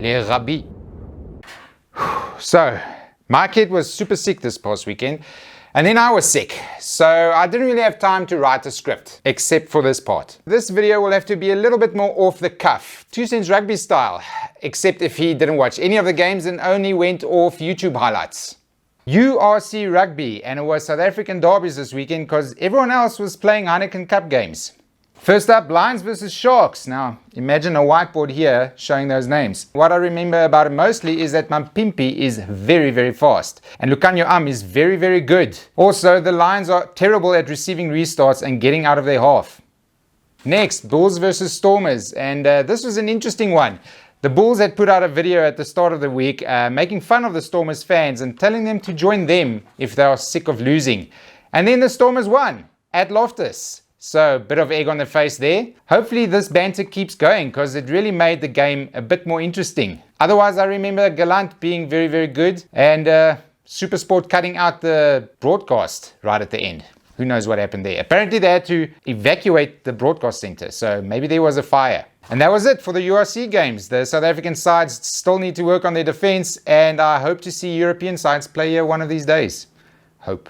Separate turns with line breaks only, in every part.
Le Rugby. So, my kid was super sick this past weekend, and then I was sick, so I didn't really have time to write a script, except for this part. This video will have to be a little bit more off the cuff, 2 cents rugby style, except if he didn't watch any of the games and only went off YouTube highlights. URC Rugby, and it was South African derbies this weekend because everyone else was playing Heineken Cup games. First up, Lions versus Sharks. Now, imagine a whiteboard here showing those names. What I remember about it mostly is that Mampimpi is very, very fast. And Lucanio is very, very good. Also, the Lions are terrible at receiving restarts and getting out of their half. Next, Bulls versus Stormers. And this was an interesting one. The Bulls had put out a video at the start of the week making fun of the Stormers fans and telling them to join them if they are sick of losing. And then the Stormers won at Loftus. So, a bit of egg on the face there. Hopefully this banter keeps going because it really made the game a bit more interesting. Otherwise, I remember Gallant being very, very good and Supersport cutting out the broadcast right at the end. Who knows what happened there. Apparently they had to evacuate the broadcast center, so maybe there was a fire. And that was it for the URC games. The South African sides still need to work on their defense, and I hope to see European sides play here one of these days. Hope.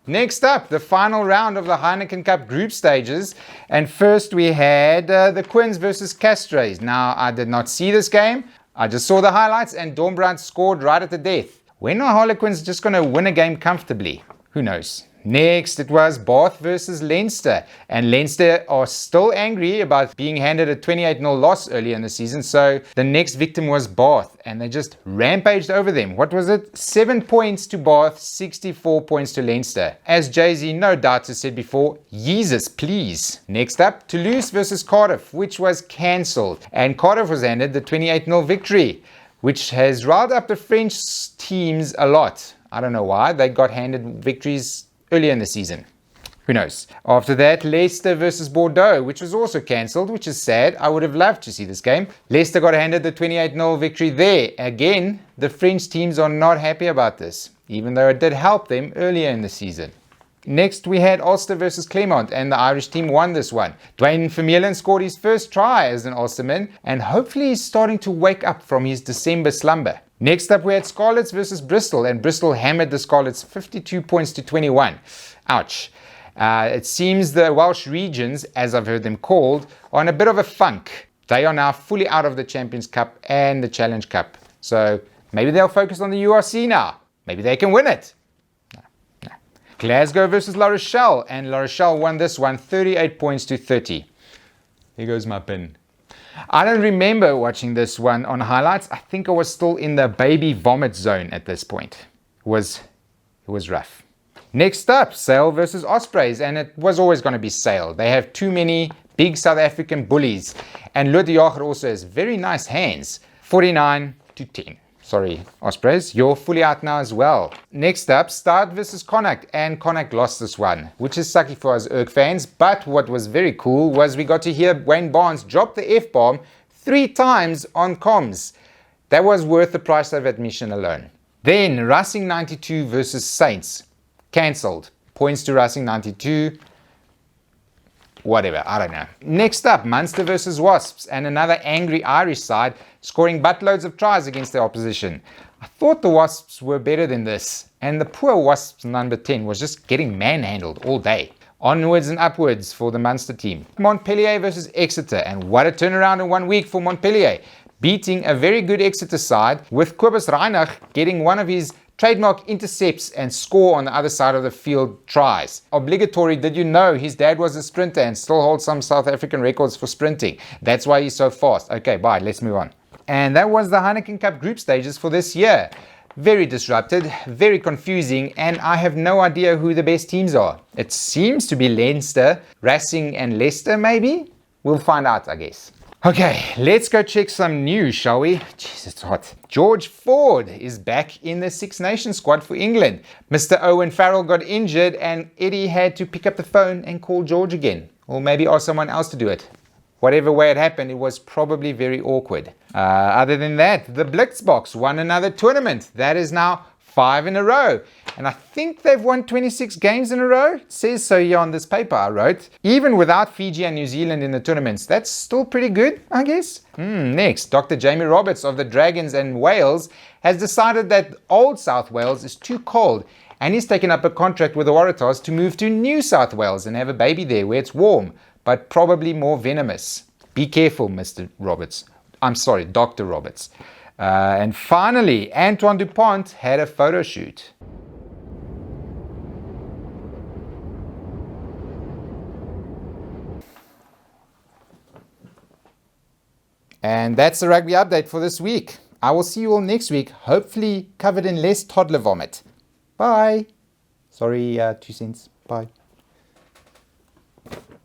Next up, the final round of the Heineken Cup group stages. And first we had the Quins versus Castres. Now, I did not see this game. I just saw the highlights and Dornbrand scored right at the death. When are Harlequins just going to win a game comfortably? Who knows? Next, it was Bath versus Leinster. And Leinster are still angry about being handed a 28-0 loss earlier in the season. So the next victim was Bath. And they just rampaged over them. What was it? 7 points to Bath, 64 points to Leinster. As Jay-Z no doubt has said before, Jesus, please. Next up, Toulouse versus Cardiff, which was cancelled. And Cardiff was handed the 28-0 victory, which has riled up the French teams a lot. I don't know why. They got handed victories earlier in the season. Who knows? After that, Leicester versus Bordeaux, which was also cancelled, which is sad. I would have loved to see this game. Leicester got handed the 28-0 victory there. Again, the French teams are not happy about this, even though it did help them earlier in the season. Next, we had Ulster versus Claremont, and the Irish team won this one. Dwayne Vermeulen scored his first try as an Ulsterman, and hopefully he's starting to wake up from his December slumber. Next up, we had Scarlets versus Bristol, and Bristol hammered the Scarlets 52 points to 21. Ouch. It seems the Welsh regions, as I've heard them called, are in a bit of a funk. They are now fully out of the Champions Cup and the Challenge Cup. So maybe they'll focus on the URC now. Maybe they can win it. No. Glasgow versus La Rochelle, and La Rochelle won this one 38 points to 30. Here goes my pin. I don't remember watching this one on highlights. I think I was still in the baby vomit zone at this point. It was rough. Next up, Sale versus Ospreys, and it was always going to be Sale. They have too many big South African bullies, and Lut de Jager also has very nice hands. 49 to 10. Sorry, Ospreys, you're fully out now as well. Next up, Start versus Connacht, and Connacht lost this one, which is sucky for us Urk fans, but what was very cool was we got to hear Wayne Barnes drop the F-bomb 3 times on comms. That was worth the price of admission alone. Then, Racing 92 versus Saints. Cancelled. Points to Racing 92. Whatever, I don't know. Next up, Munster versus Wasps, and another angry Irish side scoring buttloads of tries against their opposition. I thought the Wasps were better than this, and the poor Wasps number 10 was just getting manhandled all day. Onwards and upwards for the Munster team. Montpellier versus Exeter, and what a turnaround in 1 week for Montpellier, beating a very good Exeter side with Kobus Reinach getting one of his trademark intercepts and score on the other side of the field tries. Obligatory, did you know his dad was a sprinter and still holds some South African records for sprinting? That's why he's so fast. Okay, bye, let's move on. And that was the Heineken Cup group stages for this year. Very disrupted, very confusing, and I have no idea who the best teams are. It seems to be Leinster, Racing and Leicester maybe? We'll find out, I guess. Okay, let's go check some news, shall we? Jeez, it's hot. George Ford is back in the Six Nations squad for England. Mr. Owen Farrell got injured and Eddie had to pick up the phone and call George again. Or maybe ask someone else to do it. Whatever way it happened, it was probably very awkward. Other than that, the Blitzbox won another tournament. That is now 5 in a row. And I think they've won 26 games in a row. It says so here on this paper I wrote. Even without Fiji and New Zealand in the tournaments, that's still pretty good, I guess. Next, Dr. Jamie Roberts of the Dragons and Wales has decided that Old South Wales is too cold, and he's taken up a contract with the Waratahs to move to New South Wales and have a baby there where it's warm, but probably more venomous. Be careful, Mr. Roberts. I'm sorry, Dr. Roberts. And finally, Antoine Dupont had a photo shoot. And that's the rugby update for this week. I will see you all next week, hopefully covered in less toddler vomit. Bye. Sorry, 2 cents. Bye.